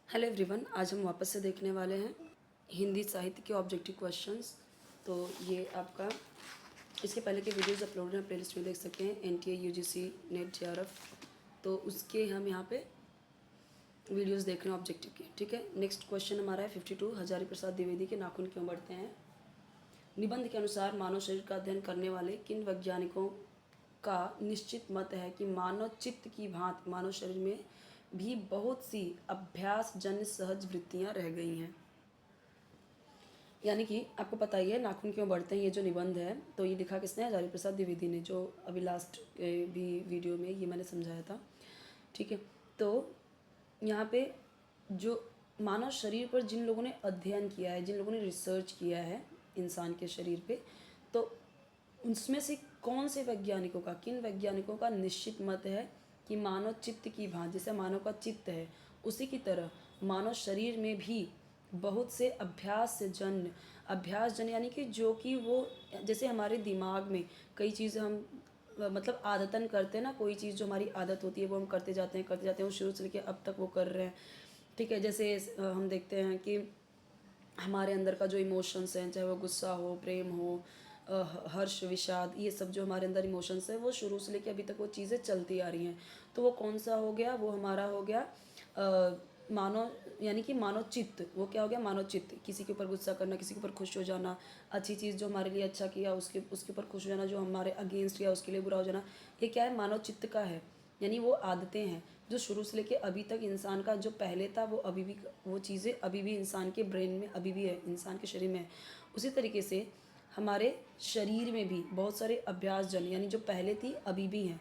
Hello everyone, आज हम वापस से देखने वाले हैं हिंदी साहित्य के ऑब्जेक्टिव क्वेश्चंस। तो ये आपका इसके पहले के वीडियोस अपलोड हैं, प्लेलिस्ट में देख सकते हैं, एनटीए यूजीसी नेट जेआरएफ। तो उसके हम यहाँ पे वीडियोस देख रहे हैं ऑब्जेक्टिव के। ठीक है, नेक्स्ट क्वेश्चन हमारा है 52, हजारी प्रसाद द्विवेदी के नाखून क्यों बढ़ते हैं। निबंध के अनुसार मानव शरीर का अध्ययन करने वाले किन वैज्ञानिकों का निश्चित मत है कि मानव चित्त की भांति मानव शरीर में भी बहुत सी अभ्यासजन्य सहज वृत्तियां रह गई हैं। यानी कि आपको पता ही है नाखून क्यों बढ़ते हैं, ये जो निबंध है तो ये लिखा किसने, हजारी प्रसाद द्विवेदी ने, जो अभी लास्ट भी वीडियो में ये मैंने समझाया था। ठीक है, तो यहाँ पे जो मानव शरीर पर जिन लोगों ने अध्ययन किया है, जिन लोगों ने रिसर्च किया है इंसान के शरीर पे, तो उसमें से कौन से वैज्ञानिकों का, किन वैज्ञानिकों का निश्चित मत है कि मानव चित्त की भांति, जैसे मानव का चित्त है उसी की तरह मानव शरीर में भी बहुत से अभ्यास जन्य यानी कि जो कि वो, जैसे हमारे दिमाग में कई चीज़ें हम मतलब आदतन करते हैं ना, कोई चीज़ जो हमारी आदत होती है वो हम करते जाते हैं वो शुरू से लेकर अब तक वो कर रहे हैं। ठीक है, जैसे हम देखते हैं कि हमारे अंदर का जो इमोशंस हैं, चाहे वो गुस्सा हो, प्रेम हो, हर्ष, विषाद, ये सब जो हमारे अंदर इमोशंस है वो शुरू से लेकर अभी तक वो चीज़ें चलती आ रही हैं। तो वो कौन सा हो गया, वो हमारा हो गया मानव, यानी कि मानव चित्त। वो क्या हो गया, मानव चित्त। किसी के ऊपर गुस्सा करना, किसी के ऊपर खुश हो जाना, अच्छी चीज़ जो हमारे लिए अच्छा किया उसके उसके ऊपर खुश हो जाना, जो हमारे अगेंस्ट किया उसके लिए बुरा हो जाना, ये क्या है, मानव चित्त का है। यानी वो आदतें हैं जो शुरू से लेके अभी तक इंसान का जो पहले था वो अभी भी, वो चीज़ें अभी भी इंसान के ब्रेन में अभी भी है, इंसान के शरीर में है। उसी तरीके से हमारे शरीर में भी बहुत सारे अभ्यास जन, यानी जो पहले थी अभी भी हैं,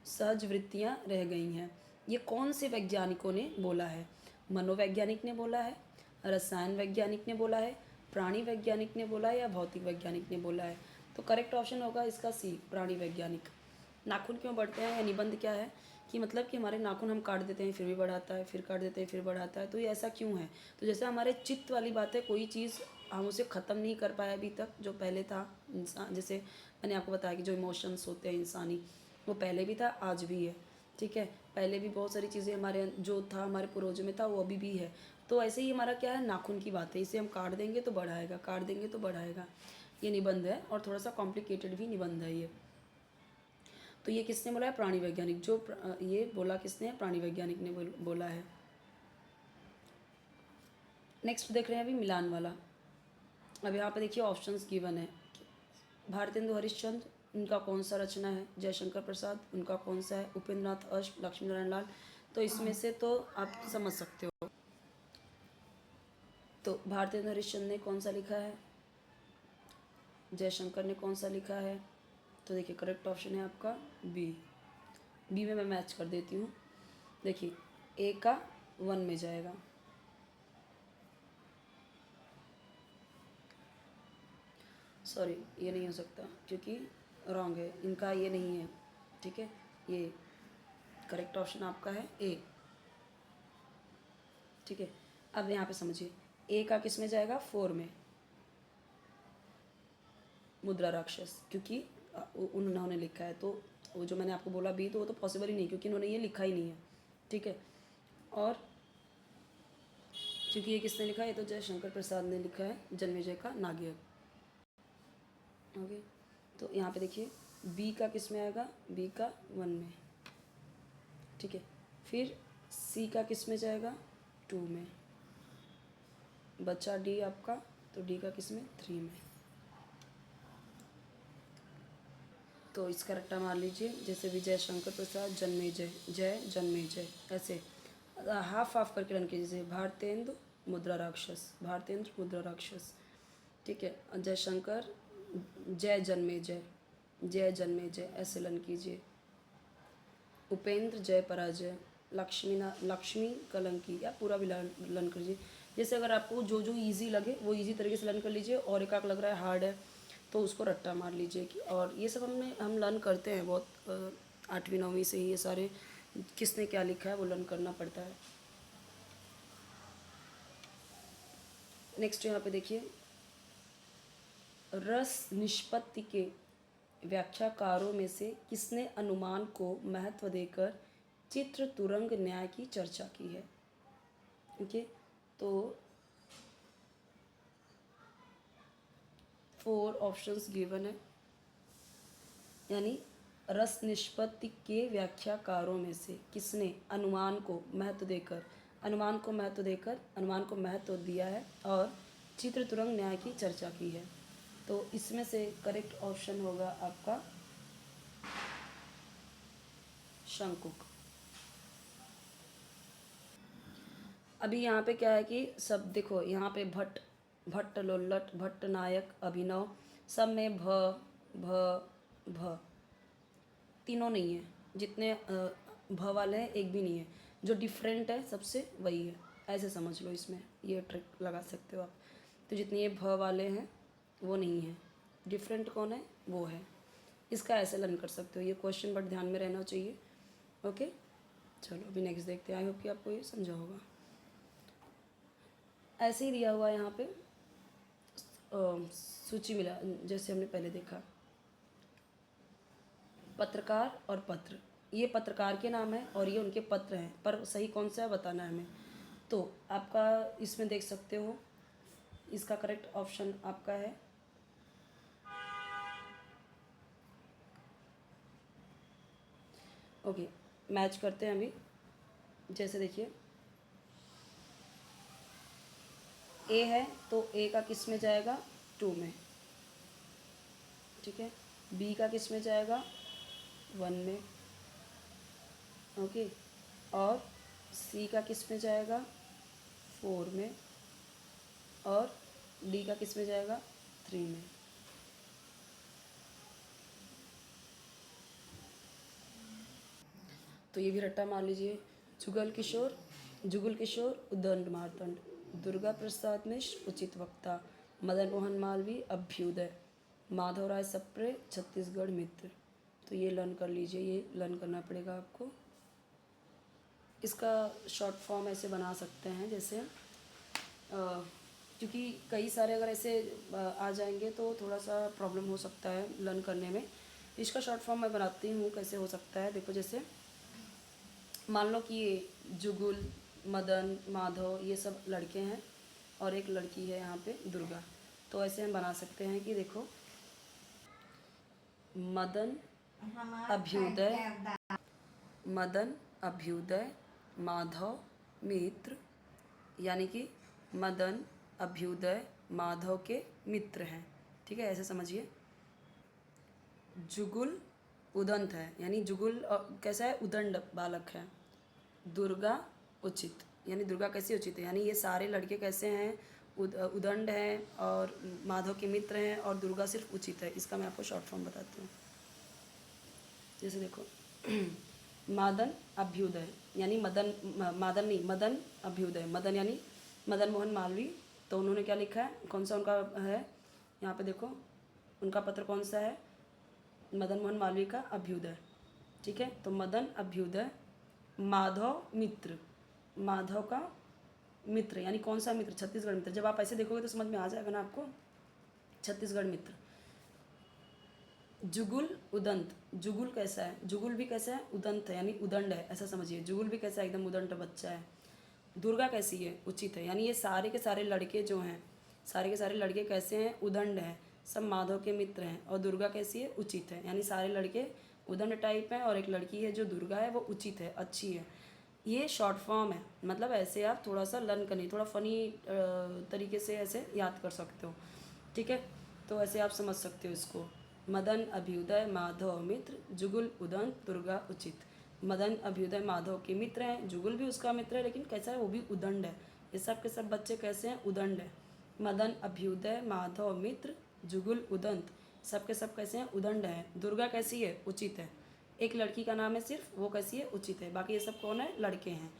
सहज वृत्तियाँ रह गई हैं। ये कौन से वैज्ञानिकों ने बोला है, मनोवैज्ञानिक ने बोला है, रसायन वैज्ञानिक ने बोला है, प्राणी वैज्ञानिक ने बोला है, या भौतिक वैज्ञानिक ने बोला है। तो करेक्ट ऑप्शन होगा इसका सी, प्राणी वैज्ञानिक। नाखून क्यों बढ़ते हैं, या निबंध क्या है कि मतलब कि हमारे नाखून हम काट देते हैं फिर भी बढ़ाता है, फिर काट देते हैं फिर बढ़ाता है, तो ये ऐसा क्यों है। तो जैसे हमारे चित्त वाली बात है, कोई चीज़ हम उसे ख़त्म नहीं कर पाए अभी तक, जो पहले था इंसान, जैसे मैंने आपको बताया कि जो इमोशंस होते हैं इंसानी, वो पहले भी था आज भी है। ठीक है, पहले भी बहुत सारी चीज़ें हमारे जो था हमारे पूर्वजों में था वो अभी भी है। तो ऐसे ही हमारा क्या है, नाखून की बात है, इसे हम काट देंगे तो बढ़ाएगा, काट देंगे तो बढ़ाएगा। ये निबंध है और थोड़ा सा कॉम्प्लिकेटेड भी निबंध है ये। तो ये किसने बोला है, प्राणी वैज्ञानिक। जो ये बोला किसने, प्राणी वैज्ञानिक ने बोला है। नेक्स्ट देख रहे हैं अभी मिलान वाला। अब यहाँ पे देखिए ऑप्शंस गिवन है। भारतेंदु हरिश्चंद्र, उनका कौन सा रचना है, जयशंकर प्रसाद, उनका कौन सा है, उपेंद्रनाथ अष्ट, लक्ष्मी नारायण लाल। तो इसमें से तो आप समझ सकते हो। तो भारतेंदु हरिश्चंद्र ने कौन सा लिखा है, जयशंकर ने कौन सा लिखा है। तो देखिए करेक्ट ऑप्शन है आपका बी। बी में मैं मैच कर देती हूँ। देखिए ए का 1 में जाएगा, सॉरी ये नहीं हो सकता क्योंकि रॉन्ग है, इनका ये नहीं है। ठीक है, ये करेक्ट ऑप्शन आपका है ए। ठीक है, अब यहाँ पे समझिए ए का किस में जाएगा, 4 में, मुद्रा राक्षस, क्योंकि उन्होंने लिखा है। तो वो जो मैंने आपको बोला बी, तो वो तो पॉसिबल ही नहीं, क्योंकि उन्होंने ये लिखा ही नहीं है। ठीक है, और क्योंकि ये किसने लिखा है, ये तो जयशंकर प्रसाद ने लिखा है, जन्मेजय का नागियक। ओके, तो यहाँ पे देखिए बी का किस में आएगा, बी का 1 में। ठीक है, फिर सी का किस में जाएगा, 2 में। बचा डी आपका, तो डी का किस में, 3 में। तो इसका रट्टा मार लीजिए, जैसे विजय शंकर प्रसाद, जन्मेजय, जय जन्मेजय, ऐसे हाफ हाफ करके रन कीजिए। भारतेंदु मुद्रा राक्षस, भारतेंद्र मुद्रा राक्षस। ठीक है, जयशंकर जय जन्मेजय, जय जन्मेजय, ऐसे लन कीजिए। उपेंद्र जय पराजय, लक्ष्मी कलंकी, या पूरा भी लन कीजिए। जैसे अगर आपको जो जो ईजी लगे वो ईजी तरीके से लन कर लीजिए, और एक आक लग रहा है हार्ड है तो उसको रट्टा मार लीजिए कि, और ये सब हम लर्न करते हैं बहुत 8वीं 9वीं से ही, ये सारे किसने क्या लिखा है वो लर्न करना पड़ता है। नेक्स्ट यहाँ पे देखिए, रस निष्पत्ति के व्याख्याकारों में से किसने अनुमान को महत्व देकर चित्र तुरंग न्याय की चर्चा की है। ओके, तो 4 ऑप्शंस गिवन है, यानी रस निष्पत्ति के व्याख्याकारों में से किसने अनुमान को महत्व देकर अनुमान को महत्व दिया है और चित्र तुरंग न्याय की चर्चा की है। तो इसमें से करेक्ट ऑप्शन होगा आपका शंकुक। अभी यहाँ पे क्या है कि सब देखो, यहाँ पे भट्ट लोल्लट, भट्ट नायक, अभिनव, सब में भ तीनों नहीं है। जितने भ वाले हैं एक भी नहीं है। जो डिफरेंट है सबसे वही है, ऐसे समझ लो। इसमें ये ट्रिक लगा सकते हो आप। तो जितने ये भ वाले हैं वो नहीं है, डिफरेंट कौन है वो है। इसका ऐसे लर्न कर सकते हो। ये क्वेश्चन बट ध्यान में रहना चाहिए। ओके, चलो अभी नेक्स्ट देखते हैं। आई होप कि आपको ये समझा होगा। ऐसे ही दिया हुआ है यहाँ पे सूची मिला, जैसे हमने पहले देखा। पत्रकार और पत्र, ये पत्रकार के नाम है और ये उनके पत्र हैं, पर सही कौन सा है बताना है हमें। तो आपका इसमें देख सकते हो, इसका करेक्ट ऑप्शन आपका है ओके। मैच करते हैं अभी। जैसे देखिए ए है तो ए का किस में जाएगा, 2 में, ठीक है। बी का किस में जाएगा, 1 में, ओके। और सी का किस में जाएगा, 4 में। और डी का किस में जाएगा, 3 में। तो ये भी रट्टा मार लीजिए। जुगल किशोर उद्दंड मार्तंड, दुर्गा प्रसाद मिश्र उचित वक्ता, मदन मोहन मालवीय अभ्युदय, माधव राय सप्रे छत्तीसगढ़ मित्र। तो ये लर्न कर लीजिए, ये लर्न करना पड़ेगा आपको। इसका शॉर्ट फॉर्म ऐसे बना सकते हैं, जैसे क्योंकि कई सारे अगर ऐसे आ जाएंगे तो थोड़ा सा प्रॉब्लम हो सकता है लर्न करने में। इसका शॉर्ट फॉर्म मैं बनाती हूँ, कैसे हो सकता है देखो। जैसे मान लो कि ये जुगुल, मदन, माधव ये सब लड़के हैं और एक लड़की है यहाँ पे दुर्गा। तो ऐसे हम बना सकते हैं कि देखो, मदन अभ्युदय माधव मित्र, यानी कि मदन अभ्युदय माधव के मित्र हैं, ठीक है, ऐसे समझिए। जुगुल उदंत है, यानी जुगुल कैसा है, उदंड बालक है। दुर्गा उचित, यानी दुर्गा कैसी उचित है, यानी ये सारे लड़के कैसे हैं, उदंड हैं और माधव के मित्र हैं, और दुर्गा सिर्फ उचित है। इसका मैं आपको शॉर्ट फॉर्म बताती हूँ। जैसे देखो मदन अभ्युदय, यानी मदन अभ्युदय, मदन यानी मदन मोहन मालवीय। तो उन्होंने क्या लिखा है, कौन सा उनका है, यहाँ पे देखो उनका पत्र कौन सा है, मदन मोहन मालवीय का अभ्युदय, ठीक है। तो मदन अभ्युदय माधव मित्र, माधव का मित्र, यानी कौन सा मित्र, छत्तीसगढ़ मित्र। जब आप ऐसे देखोगे तो समझ में आ जाएगा ना आपको, छत्तीसगढ़ मित्र। जुगुल उदंत, जुगुल कैसा है, जुगुल भी कैसा है, उदंत है, यानी उदंड है, ऐसा समझिए। जुगुल भी कैसा है, एकदम उदंड बच्चा है। दुर्गा कैसी है, उचित है, यानी ये सारे के सारे लड़के जो हैं, सारे के सारे लड़के कैसे हैं, उदंड हैं, सब माधव के मित्र हैं। और दुर्गा कैसी है, उचित है, यानी सारे लड़के उदंड टाइप हैं और एक लड़की है जो दुर्गा है वो उचित है, अच्छी है। ये शॉर्ट फॉर्म है, मतलब ऐसे आप थोड़ा सा लर्न करनी, थोड़ा फनी तरीके से ऐसे याद कर सकते हो, ठीक है। तो ऐसे आप समझ सकते हो इसको। मदन अभ्युदय माधव मित्र, जुगुल उदंत दुर्गा उचित। मदन अभ्युदय माधव के मित्र हैं, जुगुल भी उसका मित्र है, लेकिन कैसा है, वो भी उदंड है। ये सब के सब बच्चे कैसे हैं, उदंड है। मदन अभ्युदय माधव मित्र जुगुल उदंत, सब के सब कैसे हैं, उदंड हैं। दुर्गा कैसी है, उचित है। एक लड़की का नाम है सिर्फ, वो कैसी है, उचित है। बाकी ये सब कौन है, लड़के हैं।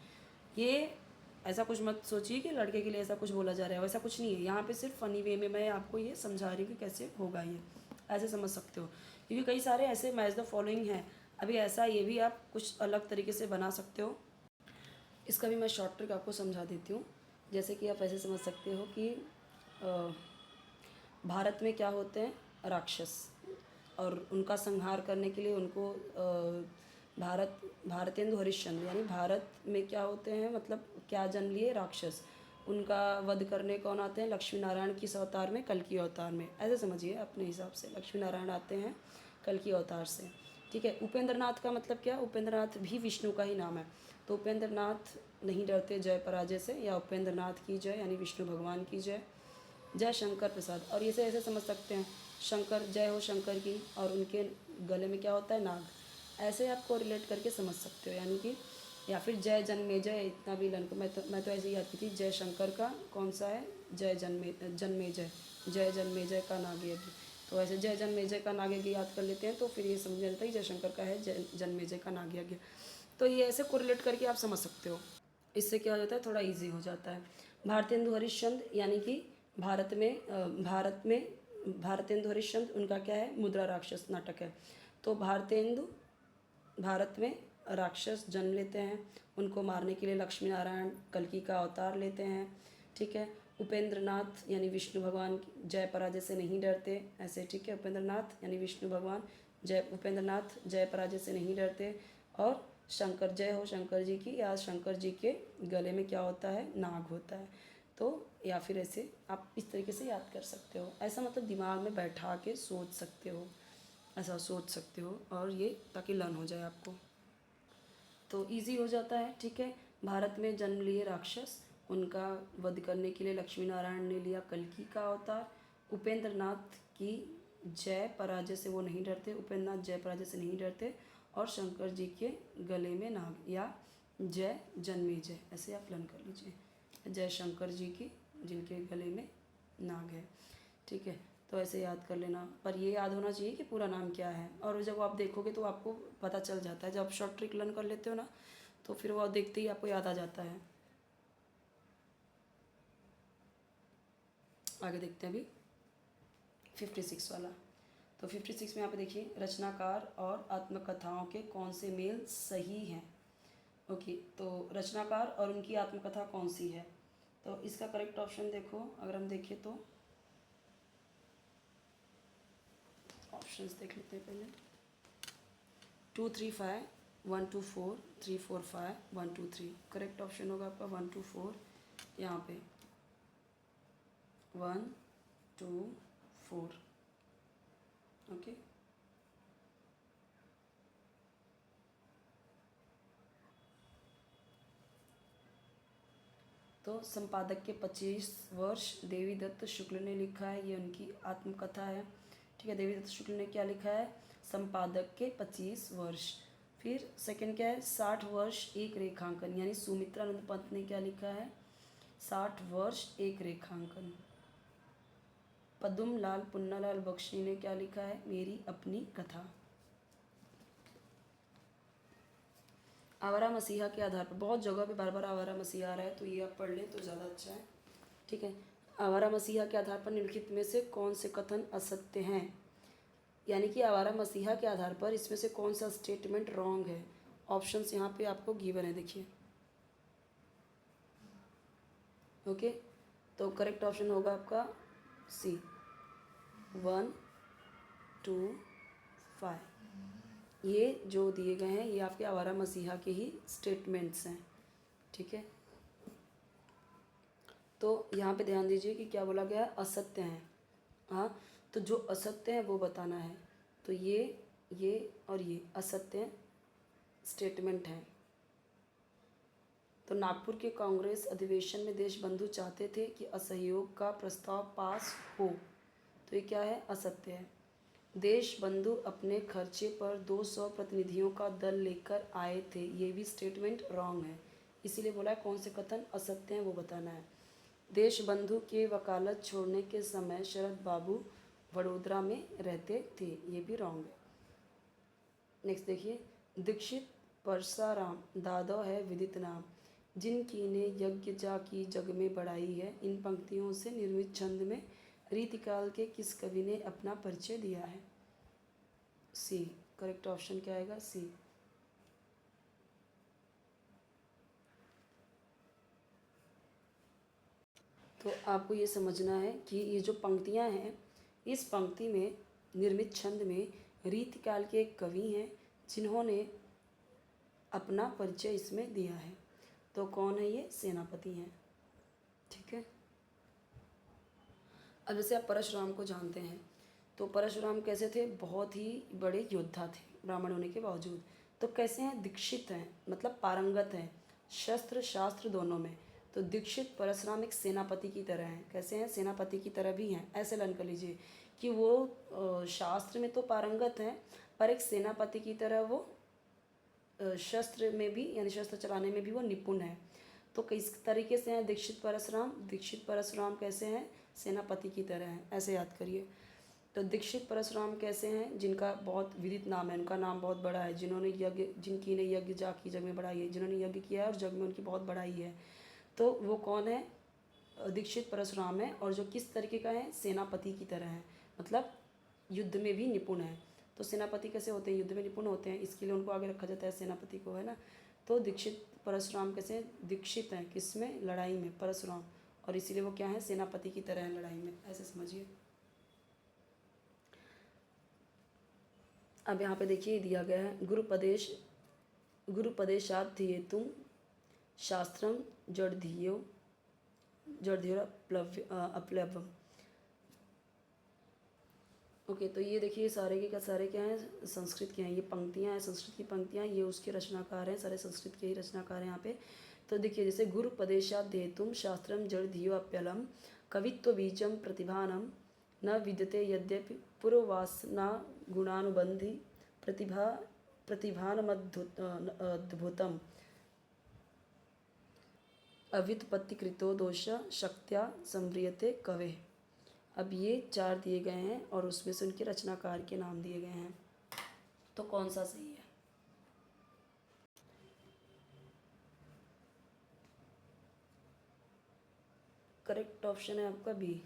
ये ऐसा कुछ मत सोचिए कि लड़के के लिए ऐसा कुछ बोला जा रहा है, वैसा कुछ नहीं है। यहाँ पे सिर्फ फनी वे में मैं आपको ये समझा रही हूँ कि कैसे होगा, ये ऐसे समझ सकते हो। क्योंकि कई सारे ऐसे मैच द फॉलोइंग हैं, अभी ऐसा ये भी आप कुछ अलग तरीके से बना सकते हो। इसका भी मैं शॉर्ट ट्रिक आपको समझा देती हूँ। जैसे कि आप ऐसे समझ सकते हो कि भारत में क्या होते हैं, राक्षस, और उनका संहार करने के लिए उनको भारतेंदु हरिश्चंद्र यानी भारत में क्या होते हैं, मतलब क्या जन्म लिए, राक्षस। उनका वध करने कौन आते हैं, लक्ष्मी नारायण किस अवतार में, कल्कि अवतार में। ऐसे समझिए अपने हिसाब से, लक्ष्मी नारायण आते हैं कल्कि अवतार से। ठीक है। उपेंद्र नाथ का मतलब क्या, उपेंद्र नाथ भी विष्णु का ही नाम है। तो उपेंद्र नाथ नहीं डरते जय पराजय से, या उपेंद्र नाथ की जय यानी विष्णु भगवान की जय। जय शंकर प्रसाद, और इसे ऐसे समझ सकते हैं, शंकर, जय हो शंकर की, और उनके गले में क्या होता है, नाग। ऐसे आप कोरिलेट करके समझ सकते हो, यानी कि या फिर जय जन्मेजय, इतना भी लन को मैं तो ऐसे ही याद की थी, जय शंकर का कौन सा है, जय जन्मेजय, जय जन्मेजय का नाग यज्ञ। तो ऐसे जय जन्मेजय का नाग यज्ञ याद कर लेते हैं तो फिर ये समझ में आता है कि जय शंकर का है जय जन्मेजय का नाग यज्ञ। तो ये ऐसे कोरिलेट करके आप समझ सकते हो, इससे क्या हो जाता है, थोड़ा इजी हो जाता है। भारतेंदु हरिश्चंद्र यानी कि भारत में भारतेंदु हरिश्चंद्र उनका क्या है, मुद्रा राक्षस नाटक है। तो भारतेंदु भारत में राक्षस जन्म लेते हैं, उनको मारने के लिए लक्ष्मी नारायण कल्कि का अवतार लेते हैं। ठीक है। उपेंद्र नाथ यानी विष्णु भगवान जय पराजय से नहीं डरते, ऐसे। ठीक है। उपेंद्र नाथ यानी विष्णु भगवान उपेंद्र नाथ जय पराजय से नहीं डरते। और शंकर, जय हो शंकर जी की, या शंकर जी के गले में क्या होता है, नाग होता है। तो या फिर ऐसे आप इस तरीके से याद कर सकते हो, ऐसा मतलब दिमाग में बैठा के सोच सकते हो, ऐसा सोच सकते हो, और ये ताकि लर्न हो जाए आपको, तो इजी हो जाता है। ठीक है। भारत में जन्म लिए राक्षस, उनका वध करने के लिए लक्ष्मी नारायण ने लिया कल्कि का अवतार। उपेंद्र नाथ की जय पराजय से वो नहीं डरते, उपेंद्र नाथ जय पराजय से नहीं डरते। और शंकर जी के गले में नाग, या जय जन्मेजय, ऐसे आप लर्न कर लीजिए, जय शंकर जी की जिनके गले में नाग है। ठीक है। तो ऐसे याद कर लेना, पर ये याद होना चाहिए कि पूरा नाम क्या है, और जब आप देखोगे तो आपको पता चल जाता है, जब आप शॉर्ट ट्रिक लर्न कर लेते हो ना, तो फिर वो देखते ही आपको याद आ जाता है। आगे देखते हैं अभी 56 वाला। तो 56 में यहाँ पे देखिए, रचनाकार और आत्मकथाओं के कौन से मेल सही हैं। ओके, तो रचनाकार और उनकी आत्मकथा कौन सी है, तो इसका करेक्ट ऑप्शन देखो, अगर हम देखें तो ऑप्शंस देख लेते हैं पहले। 2 3 5 1 2 4 3 4 5 1 2 3, करेक्ट ऑप्शन होगा आपका 1 2 4, यहाँ पे 1 2 4। ओके, तो संपादक के 25 वर्ष देवी दत्त शुक्ल ने लिखा है, ये उनकी आत्मकथा है। ठीक है। देवी दत्त शुक्ल ने क्या लिखा है, संपादक के 25 वर्ष। फिर सेकंड क्या है, 60 वर्ष एक रेखांकन, यानी सुमित्रानंद पंत ने क्या लिखा है, 60 वर्ष एक रेखांकन। पद्म लाल पुन्नालाल बख्शी ने क्या लिखा है, मेरी अपनी कथा। आवारा मसीहा के आधार पर, बहुत जगह पे बार बार आवारा मसीहा आ रहा है, तो ये आप पढ़ लें तो ज़्यादा अच्छा है। ठीक है। आवारा मसीहा के आधार पर निम्नलिखित में से कौन से कथन असत्य हैं, यानी कि आवारा मसीहा के आधार पर इसमें से कौन सा स्टेटमेंट रॉन्ग है। ऑप्शंस यहाँ पे आपको गिवन है, देखिए। ओके, तो करेक्ट ऑप्शन होगा आपका सी, 1 2 5। ये जो दिए गए हैं ये आपके आवारा मसीहा के ही स्टेटमेंट्स हैं। ठीक है। तो यहाँ पे ध्यान दीजिए कि क्या बोला गया है, असत्य हैं। हाँ, तो जो असत्य है वो बताना है। तो ये और ये असत्य स्टेटमेंट हैं। तो नागपुर के कांग्रेस अधिवेशन में देशबंधु चाहते थे कि असहयोग का प्रस्ताव पास हो, तो ये क्या है, असत्य है। देशबंधु अपने खर्चे पर 200 प्रतिनिधियों का दल लेकर आए थे, ये भी स्टेटमेंट रॉन्ग है, इसीलिए बोला है कौन से कथन असत्य हैं वो बताना है। देशबंधु के वकालत छोड़ने के समय शरद बाबू वडोदरा में रहते थे, ये भी रॉन्ग है। नेक्स्ट देखिए, दीक्षित परसाराम दादो है विदित नाम, जिनकी ने यज्ञ जा की जग में बढ़ाई है, इन पंक्तियों से निर्मित छंद में रीतिकाल के किस कवि ने अपना परिचय दिया है। सी, करेक्ट ऑप्शन क्या आएगा, सी। तो आपको ये समझना है कि ये जो पंक्तियाँ हैं, इस पंक्ति में निर्मित छंद में रीतिकाल के एक कवि हैं जिन्होंने अपना परिचय इसमें दिया है। तो कौन है ये? सेनापति हैं। ठीक है। अब जैसे आप परशुराम को जानते हैं, तो परशुराम कैसे थे? बहुत ही बड़े योद्धा थे ब्राह्मण होने के बावजूद। तो कैसे हैं? दीक्षित हैं, मतलब पारंगत हैं शस्त्र शास्त्र दोनों में। तो दीक्षित परशुराम एक सेनापति की तरह हैं। कैसे हैं? सेनापति की तरह भी हैं। ऐसे लर्न कर लीजिए कि वो शास्त्र में तो पारंगत हैं, पर एक सेनापति की तरह वो शस्त्र में भी, यानी शस्त्र चलाने में भी वो निपुण है। तो किस तरीके से हैं दीक्षित परशुराम? दीक्षित परशुराम कैसे हैं? सेनापति की तरह हैं। ऐसे याद करिए। तो दीक्षित परशुराम कैसे हैं? जिनका बहुत विदित नाम है, उनका नाम बहुत बड़ा है, जिन्होंने यज्ञ, जिनकी ने यज्ञ जाकी जग में बढ़ाई है, जिन्होंने यज्ञ किया है और जग में उनकी बहुत बड़ाई है। तो वो कौन है? दीक्षित परशुराम है। और जो किस तरीके का है? सेनापति की तरह है, मतलब युद्ध में भी निपुण है। तो सेनापति कैसे होते हैं? युद्ध में निपुण होते हैं, इसके लिए उनको आगे रखा जाता है सेनापति को, है ना। तो दीक्षित परशुराम कैसे? दीक्षित हैं किसमें? लड़ाई में, परशुराम। और इसीलिए वो क्या है? सेनापति की तरह है लड़ाई में। ऐसे समझिए। अब यहाँ पे देखिए दिया गया है, गुरुपदेशात् धियेतुम शास्त्रम जड़धियो अप्लव्यम। ओके, तो ये देखिए सारे के सारे क्या हैं? संस्कृत के हैं। ये पंक्तियाँ हैं, संस्कृत की पंक्तियाँ। ये उसके रचनाकार हैं, सारे संस्कृत के ही रचनाकार हैं यहाँ पे। तो देखिए जैसे गुरुपदेशात् ध्येतुम शास्त्रम जड़धियो अप्यलम कवित्व बीजम प्रतिभानम न विद्यते यद्यपि पूर्ववासना गुणानुबंधी प्रतिभानमद्भुतम अव्युत्पत्तिकृतो दोष शक्त्या संव्रियते कवे। अब ये 4 दिए गए हैं और उसमें से उनके रचनाकार के नाम दिए गए हैं। तो कौन सा सही है? करेक्ट ऑप्शन है आपका बी।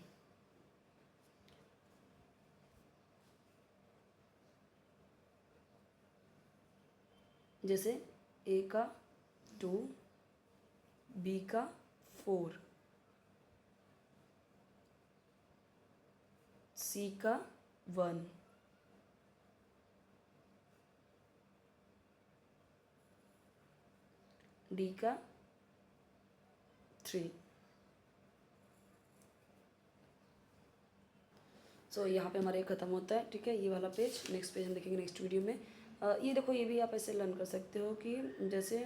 जैसे ए का 2, बी का 4, सी का 1, डी का 3। सो यहाँ पे हमारा ये ख़त्म होता है। ठीक है, ये वाला पेज। नेक्स्ट पेज हम देखेंगे नेक्स्ट वीडियो में। ये देखो, ये भी आप ऐसे लर्न कर सकते हो कि जैसे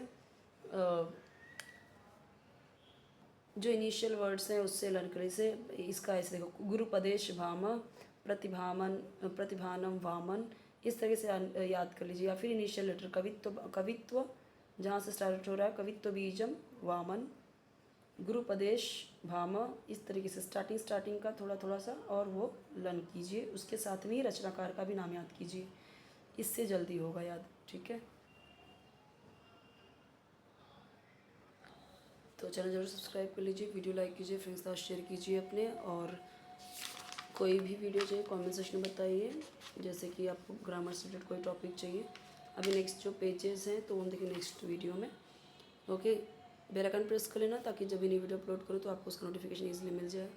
जो इनिशियल वर्ड्स हैं उससे लर्न करें। जैसे इसका ऐसे देखो, गुरुपदेश भाम प्रतिभानम वामन, इस तरीके से याद कर लीजिए। या फिर इनिशियल लेटर कवित्व जहाँ से स्टार्ट हो रहा है, कवित्व बीजम वामन गुरुपदेश भाम, इस तरीके से स्टार्टिंग का थोड़ा सा और वो लर्न कीजिए। उसके साथ में ही रचनाकार का भी नाम याद कीजिए, इससे जल्दी होगा याद। ठीक है, तो चैनल जरूर सब्सक्राइब कर लीजिए, वीडियो लाइक कीजिए, फ्रेंड्स के साथ शेयर कीजिए अपने। और कोई भी वीडियो चाहिए कमेंट सेक्शन में बताइए, जैसे कि आपको ग्रामर से रिलेटेड कोई टॉपिक चाहिए। अभी नेक्स्ट जो पेजेस हैं तो हम देखें नेक्स्ट वीडियो में। ओके, बेल आइकन प्रेस कर लेना ताकि जब भी नई वीडियो अपलोड करूँ तो आपको उसका नोटिफिकेशन ईजिली मिल जाए।